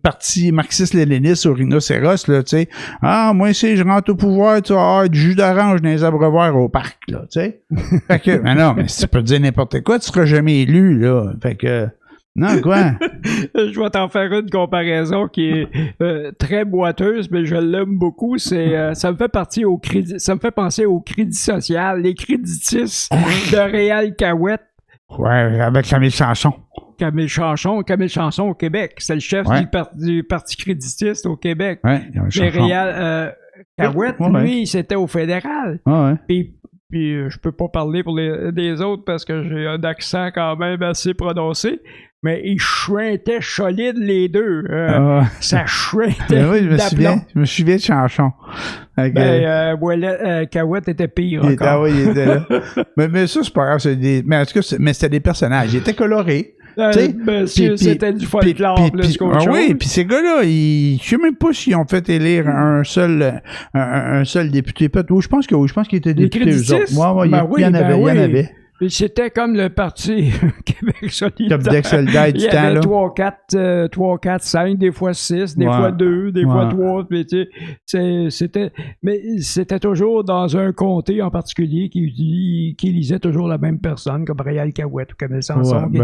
parti marxiste-léniniste au rhinocéros, là, tu sais. Ah, moi, si je rentre au pouvoir, tu vas avoir du jus d'orange dans les abreuvoirs au parc, là, tu sais. Fait que, mais non, mais si tu peux dire n'importe quoi, tu seras jamais élu, là. Fait que, non, quoi? Je vais t'en faire une comparaison qui est très boiteuse, mais je l'aime beaucoup. C'est ça me fait penser au crédit social, les créditistes de Réal Cahouette. Ouais, avec Camille Chanson. Camille Chanson au Québec. C'est le chef du Parti créditiste au Québec. Ouais, mais Réal Cahouette, lui, c'était au fédéral. Ouais. Puis je peux pas parler pour les autres parce que j'ai un accent quand même assez prononcé. Mais ils chuintaient solide les deux. Ça chuintait. Oui, je me souviens de Chanson. Cahouette était pire encore. Il était là. mais ça, c'est pas grave. Mais en tout cas, c'était des personnages. Ils étaient colorés. C'était du folklore plus qu'autre chose. Oui, puis ces gars-là, je sais même pas s'ils ont fait élire un seul député. Je pense qu'il était député eux autres. Il y en avait. C'était comme le parti Québec solidaire. Québec solidaire du temps, là. Il y avait 3, 4, 5, des fois 6, des fois 2, des fois 3. C'était toujours dans un comté en particulier qui élisait toujours la même personne, comme Réal Cahouette ou Camille Sanson, qui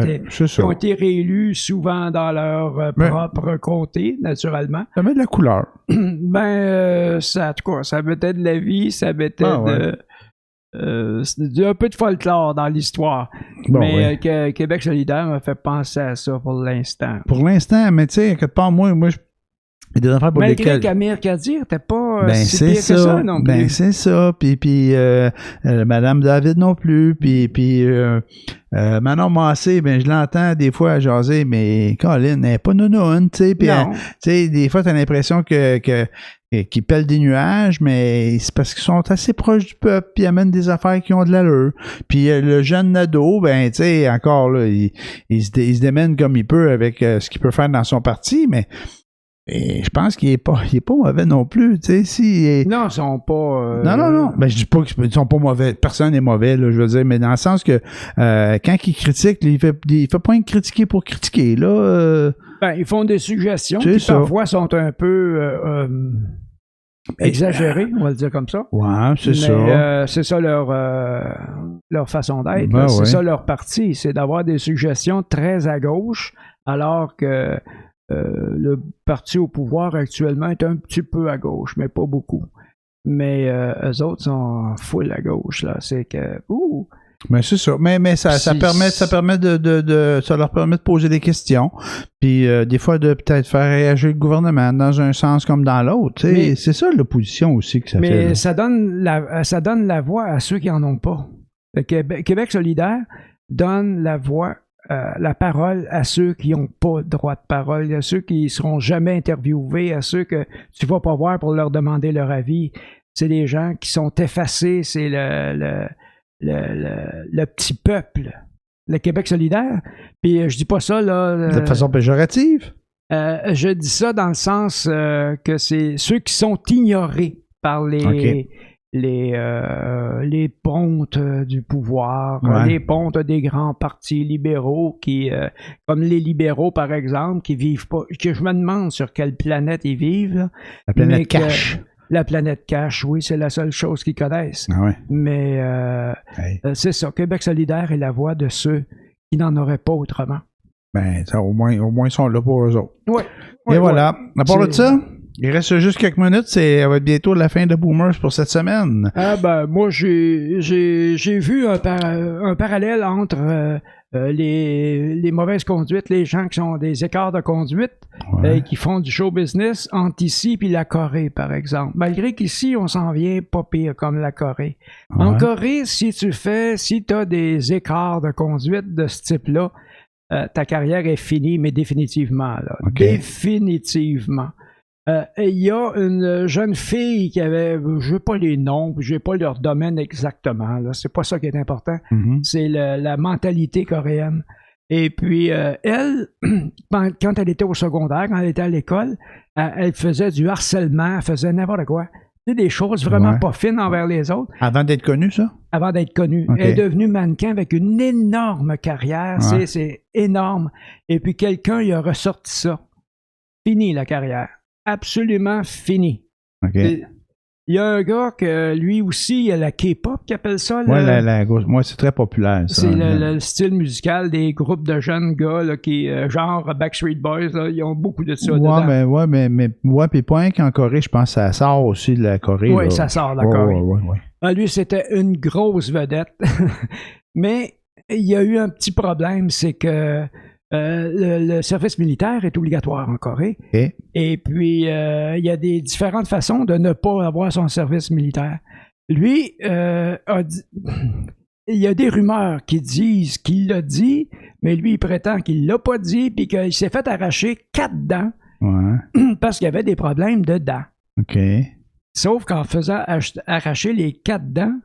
ont été réélus souvent dans leur propre comté, naturellement. Ça met de la couleur. Ça mettait de la vie, ça mettait un peu de folklore dans l'histoire. Québec solidaire m'a fait penser à ça pour l'instant. Pour l'instant, mais tu sais, quelque part, moi, il y a des affaires pour lesquelles... Qu'Amir Kadir, t'es pas si pire que ça non plus. C'est ça. Puis Madame David non plus. Puis Manon Massé, je l'entends des fois à jaser, mais Colin, elle n'est pas nounoune, tu sais. Puis des fois, t'as l'impression qu'ils pèlent des nuages, mais c'est parce qu'ils sont assez proches du peuple, puis ils amènent des affaires qui ont de l'allure. Puis le jeune Nadeau, tu sais, encore, là, il se démène comme il peut avec ce qu'il peut faire dans son parti, mais je pense qu'il est pas mauvais non plus, tu sais. Non, ils sont pas... Non. Je dis pas qu'ils sont pas mauvais. Personne n'est mauvais, là, je veux dire, mais dans le sens que quand il critique, il fait pas critiquer pour critiquer, là. Ils font des suggestions qui parfois sont un peu exagérées, on va le dire comme ça. Ouais, c'est ça. C'est ça leur façon d'être. C'est ça leur parti, c'est d'avoir des suggestions très à gauche, alors que le parti au pouvoir actuellement est un petit peu à gauche, mais pas beaucoup. Mais eux autres sont full à gauche, là. C'est que... Mais c'est ça. Mais ça leur permet de poser des questions. Puis des fois de peut-être faire réagir le gouvernement dans un sens comme dans l'autre. C'est ça l'opposition aussi que ça fait. Mais ça donne la voix à ceux qui en ont pas. Le Québec solidaire donne la voix, la parole à ceux qui n'ont pas droit de parole, à ceux qui ne seront jamais interviewés, à ceux que tu ne vas pas voir pour leur demander leur avis. C'est des gens qui sont effacés, c'est le petit peuple, le Québec solidaire. Puis je dis pas ça là de façon péjorative. Je dis ça dans le sens que c'est ceux qui sont ignorés par les pontes du pouvoir, les pontes des grands partis libéraux qui, comme les libéraux par exemple, qui vivent pas, que je me demande sur quelle planète ils vivent. Là, la planète cache. La planète cache, oui, c'est la seule chose qu'ils connaissent. Ah ouais. Mais c'est ça, Québec solidaire est la voix de ceux qui n'en auraient pas autrement. Au moins, ils sont là pour eux autres. Oui. Et voilà. À part de ça, il reste juste quelques minutes. Ça va être bientôt la fin de Boomers pour cette semaine. Moi, j'ai vu un parallèle entre les mauvaises conduites, les gens qui ont des écarts de conduite et qui font du show business entre ici et la Corée, par exemple. Malgré qu'ici, on s'en vient pas pire comme la Corée. Ouais. En Corée, si tu as des écarts de conduite de ce type-là, ta carrière est finie, mais définitivement. Là. Okay. Définitivement. Il y a une jeune fille qui avait, je n'ai pas les noms, je n'ai pas leur domaine exactement, là, c'est pas ça qui est important, c'est la mentalité coréenne. Et puis, elle, quand elle était au secondaire, quand elle était à l'école, elle faisait du harcèlement, elle faisait n'importe quoi. Des choses vraiment pas fines envers les autres. Avant d'être connue, ça? Avant d'être connue. Okay. Elle est devenue mannequin avec une énorme carrière, c'est énorme. Et puis, quelqu'un y a ressorti ça. Fini la carrière. Absolument fini. Okay. Il y a un gars que lui aussi, il y a la K-pop qui appelle ça. Moi, c'est très populaire. Ça, c'est le style musical des groupes de jeunes gars là, qui, genre Backstreet Boys, là, ils ont beaucoup de ça dedans. Puis point qu'en Corée, je pense que ça sort aussi de la Corée. Oui, ça sort de la Corée. Lui, c'était une grosse vedette. Mais il y a eu un petit problème, c'est que le service militaire est obligatoire en Corée. Okay. Et puis, il y a des différentes façons de ne pas avoir son service militaire. Lui, a dit, il y a des rumeurs qui disent qu'il l'a dit, mais lui, il prétend qu'il l'a pas dit, puis qu'il s'est fait arracher 4 dents parce qu'il y avait des problèmes de dents. OK. Sauf qu'en faisant arracher les 4 dents,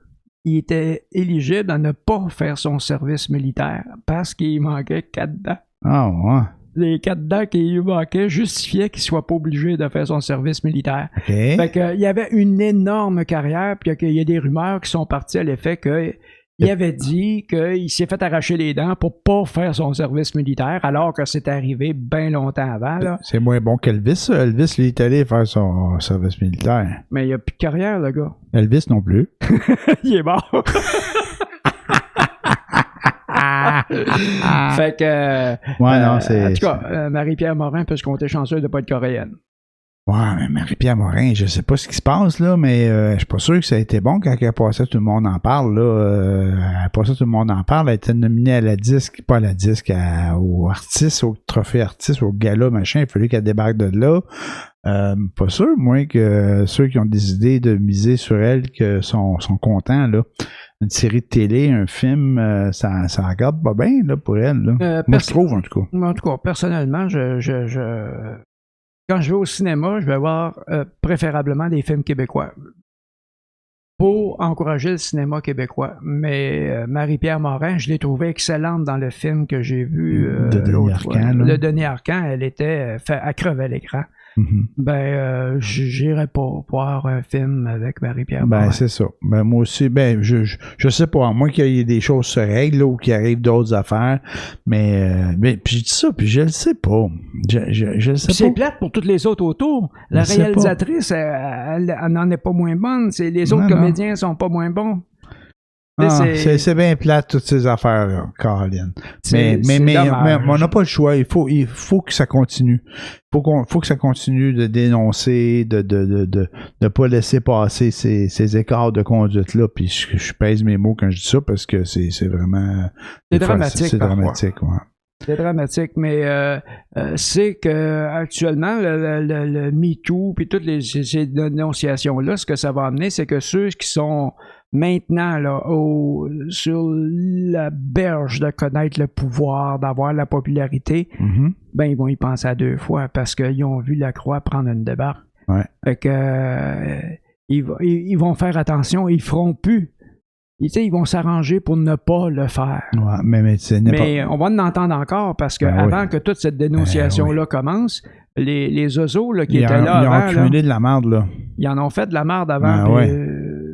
il était éligible à ne pas faire son service militaire parce qu'il manquait 4 dents. Ah, ouais. Les 4 dents qu'il lui manquait justifiaient qu'il soit pas obligé de faire son service militaire. OK. Fait que, il y avait une énorme carrière, puis il y a des rumeurs qui sont parties à l'effet qu'il avait dit qu'il s'est fait arracher les dents pour pas faire son service militaire, alors que c'est arrivé bien longtemps avant. Là. C'est moins bon qu'Elvis, ça. Elvis, lui, est allé faire son service militaire. Mais il n'y a plus de carrière, le gars. Elvis non plus. Il est mort. Fait que. Non, c'est. En tout cas, Marie-Pierre Morin peut se compter chanceuse de ne pas être coréenne. Ouais, mais Marie-Pierre Morin, je sais pas ce qui se passe, là, mais je suis pas sûr que ça a été bon quand elle a passé Tout le monde en parle, là. Elle a passé Tout le monde en parle, elle a été nominée à la disque, pas à la disque, au artiste, au trophée artiste, au gala, machin, il fallait qu'elle débarque de là. Pas sûr, moi, que ceux qui ont décidé de miser sur elle que sont contents, là. Une série de télé, un film, ça regarde pas bien, là, pour elle, là. Moi, je trouve, en tout cas. En tout cas, personnellement, quand je vais au cinéma, je vais voir préférablement des films québécois pour encourager le cinéma québécois. Mais Marie-Pierre Morin, je l'ai trouvée excellente dans le film que j'ai vu. De Denis Arcand. Le Denis Arcand, elle était à crever l'écran. Mm-hmm. J'irais pas voir un film avec Marie-Pierre Morin. C'est ça. Moi aussi, je sais pas, à moins qu'il y ait des choses se règlent, là, ou qu'il arrive d'autres affaires, mais puis je dis ça, puis je le sais pas. Je le sais pas. C'est plate pour toutes les autres autour. La réalisatrice, elle n'en est pas moins bonne. Les autres comédiens sont pas moins bons. C'est bien plate, toutes ces affaires-là, Caroline. Mais on n'a pas le choix. Il faut que ça continue. Faut que ça continue de dénoncer, de pas laisser passer ces écarts de conduite-là. Puis je pèse mes mots quand je dis ça parce que c'est vraiment... C'est dramatique. C'est dramatique, ouais. C'est dramatique, mais c'est que actuellement le MeToo puis toutes ces dénonciations-là, ce que ça va amener, c'est que ceux qui sont maintenant là, sur la berge de connaître le pouvoir, d'avoir la popularité, ils vont y penser à 2 fois parce qu'ils ont vu la croix prendre une débarque. Ouais. Fait que ils vont faire attention, ils feront plus. Ils vont s'arranger pour ne pas le faire. Ouais, mais on va en entendre encore parce que avant que toute cette dénonciation-là commence, les oiseaux là, qui étaient là ils ont avant, accumulé de la merde, là. Ils en ont fait de la merde avant.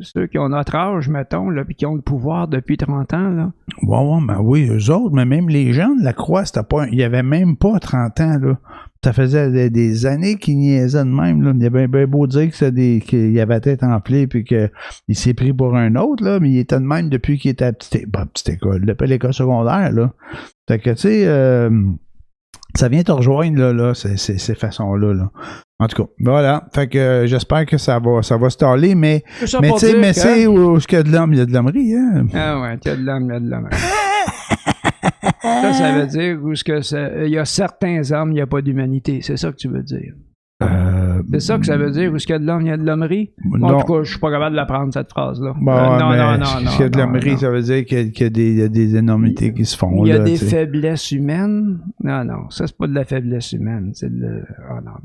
Ceux qui ont notre âge, mettons, là, puis qui ont le pouvoir depuis 30 ans. Là. Oui, eux autres, mais même les jeunes, la croix, il n'y avait même pas 30 ans, là. Ça faisait des années qu'ils niaisaient de même, là. Il y avait bien beau dire qu'il avait la tête enflée puis qu'il s'est pris pour un autre, là, mais il était de même depuis qu'il était à petite école, depuis l'école secondaire, là. Fait que, tu sais, ça vient te rejoindre, là, ces façons-là, là. En tout cas, voilà. Fait que j'espère que ça va se taler, mais tu sais, où il y a de l'homme, il y a de l'hommerie, hein. Ah ouais, il y a de l'homme, il y a de l'hommerie. Ça veut dire il y a certains hommes, il n'y a pas d'humanité. C'est ça que tu veux dire. C'est ça que ça veut dire, où est-ce qu'il y a de l'homme, il y a de l'hommerie? En tout cas, je suis pas capable de l'apprendre, cette phrase-là. Non. S'il y a de l'hommerie, ça veut dire qu'il y a des énormités qui se font. Il y a des faiblesses humaines. Non, ça, c'est pas de la faiblesse humaine. C'est de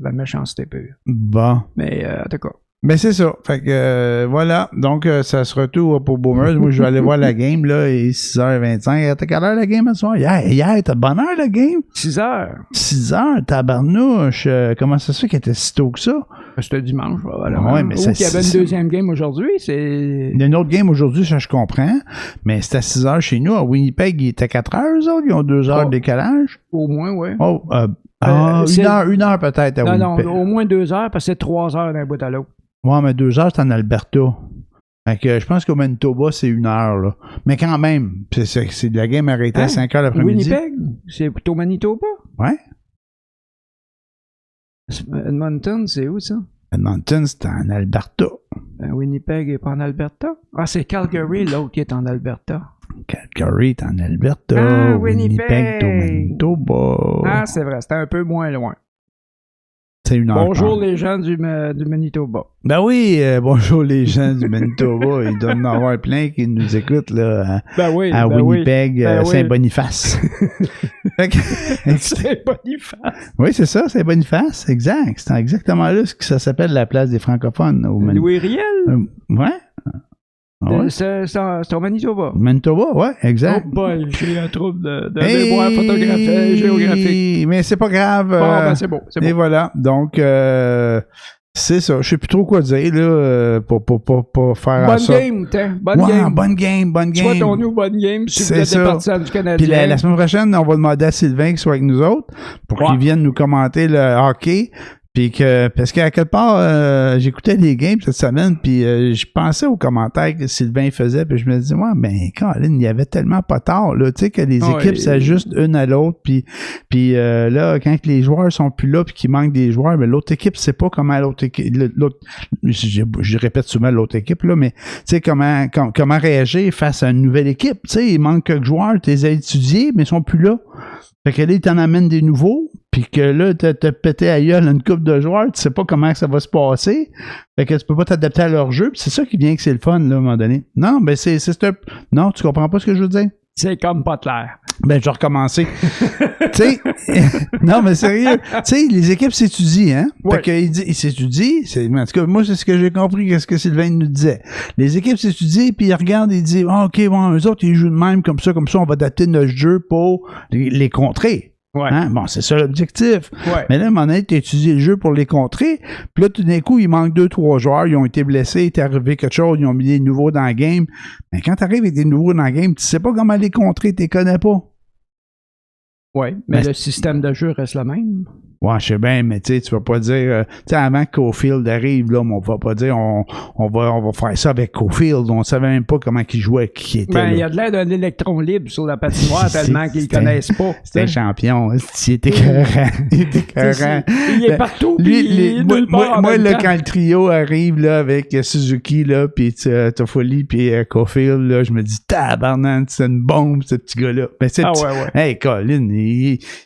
la méchanceté pure. Bon. Mais, en tout cas. Mais c'est ça. Fait que voilà. Donc, ça se retourne pour Boomers. Moi, je vais aller voir la game, là. Et 6h25. T'as quelle heure la game à soir? Hier, t'as bonne heure la game? 6h. 6h, tabarnouche. Comment ça se fait qu'elle était si tôt que ça? C'était dimanche, voilà. Ouais, mais il y avait une deuxième game aujourd'hui. Il y a une autre game aujourd'hui, ça je comprends. Mais c'est à 6h chez nous. À Winnipeg, il était à 4h, eux autres. Ils ont 2 heures de décalage. Au moins, oui. Une heure peut-être à Winnipeg. Non, au moins 2 heures, parce que c'est 3 heures d'un bout à l'autre. Ouais, mais 2 heures, c'est en Alberta. Fait que je pense qu'au Manitoba, c'est 1 heure, là. Mais quand même, c'est de la game arrêtée à 5 heures l'après-midi. Winnipeg? C'est plutôt Manitoba? Ouais. Edmonton, c'est où, ça? Edmonton, c'est en Alberta. Winnipeg n'est pas en Alberta? Ah, c'est Calgary, l'autre qui est en Alberta. Calgary est en Alberta. Winnipeg est au Manitoba. Ah, c'est vrai, c'était un peu moins loin. C'est 1 heure. Bonjour les gens du Manitoba. Ben oui, bonjour les gens du Manitoba. Il doit y en avoir plein qui nous écoutent là, à Winnipeg, Saint-Boniface. Saint-Boniface. Oui, c'est ça, Saint-Boniface, exact. C'est exactement là ce que ça s'appelle la place des francophones. Louis Riel? Ouais. Ouais. C'est au Manitoba. Manitoba, ouais, exact. Oh boy, j'ai un trouble de mémoire photographique, géographique. Mais c'est pas grave. Ben c'est beau. Et voilà. Donc, c'est ça. Je sais plus trop quoi dire, là, pour faire bonne ça. Game, bonne game. Bonne game. Soit ton nous, bonne game, si vous êtes des partisans du Canadien. Puis la semaine prochaine, on va demander à Sylvain qu'il soit avec nous autres pour qu'il vienne nous commenter le hockey. Puis parce qu'à quelque part, j'écoutais les games cette semaine, puis je pensais aux commentaires que Sylvain faisait, puis je me disais, ouais, ben, Colin, il y avait tellement pas tard, là, tu sais, que les équipes s'ajustent une à l'autre, puis là, quand les joueurs sont plus là, puis qu'il manque des joueurs, mais l'autre équipe sait pas comment l'autre équipe, je répète souvent l'autre équipe, là, mais tu sais, comment réagir face à une nouvelle équipe, tu sais, il manque quelques joueurs, tu les as étudiés, mais ils sont plus là. Fait que là, il t'en amène des nouveaux, puis que là, t'as pété à gueule une couple de joueurs, tu sais pas comment ça va se passer. Fait que tu peux pas t'adapter à leur jeu, puis c'est ça qui vient que c'est le fun, là, à un moment donné. Non, ben c'est non, tu comprends pas ce que je veux dire? C'est comme pas clair. Ben, je vais recommencer. Tu sais, non, mais sérieux, tu sais, les équipes s'étudient, hein? Ouais. Fait qu'ils s'étudient, en tout cas, moi, c'est ce que j'ai compris, qu'est-ce que Sylvain nous disait. Les équipes s'étudient, puis ils regardent et ils disent, OK, bon, eux autres, ils jouent de même, comme ça, on va adapter notre jeu pour les contrer. Ouais. Hein? Bon, c'est ça l'objectif. Ouais. Mais là, à un moment donné, tu as étudié le jeu pour les contrer. Puis là, tout d'un coup, il manque 2-3 joueurs. Ils ont été blessés, il est arrivé quelque chose, ils ont mis des nouveaux dans le game. Mais quand tu arrives avec des nouveaux dans le game, tu sais pas comment les contrer, tu les connais pas. Oui, mais le système de jeu reste le même. Ouais, je sais bien, mais tu vas pas dire, tu sais, avant que Caulfield arrive, là, on va pas dire, on va faire ça avec Caulfield. On savait même pas comment il jouait, qui était. Ben, il y a de l'air d'un électron libre sur la patinoire tellement qu'ils connaissent pas. C'était un champion. Il était écœurant. Il était écœurant. Il est partout. Moi, là, quand le trio arrive, là, avec Suzuki, là, pis Toffoli, pis Caulfield, là, je me dis, tabarnak, c'est une bombe, ce petit gars-là. Ben, c'est ouais. Hey, Colin,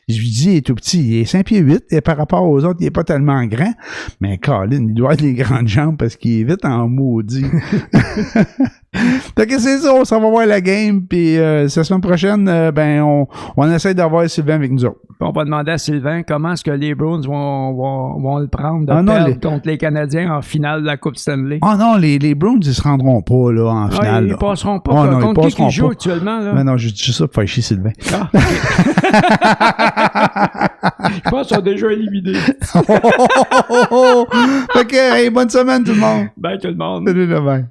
je lui dis, il est tout petit. Il est 5 pieds 8. Et par rapport aux autres, il est pas tellement grand. Mais Colin, il doit avoir des grandes jambes parce qu'il est vite en maudit. Fait que c'est ça, on s'en va voir la game. Puis la semaine prochaine, ben on essaie d'avoir Sylvain avec nous autres. On va demander à Sylvain comment est-ce que les Bruins vont le prendre de perdre contre les Canadiens en finale de la Coupe Stanley. Ah non, les Bruins, ils se rendront pas là, en finale. Ils passeront pas. Non, contre qui joue actuellement? Là? Mais non, je dis ça pour faire chier Sylvain. Ah, je pense qu'ils sont déjà éliminés. Fait que, hey, bonne semaine tout le monde. Bye tout le monde. Salut, bye.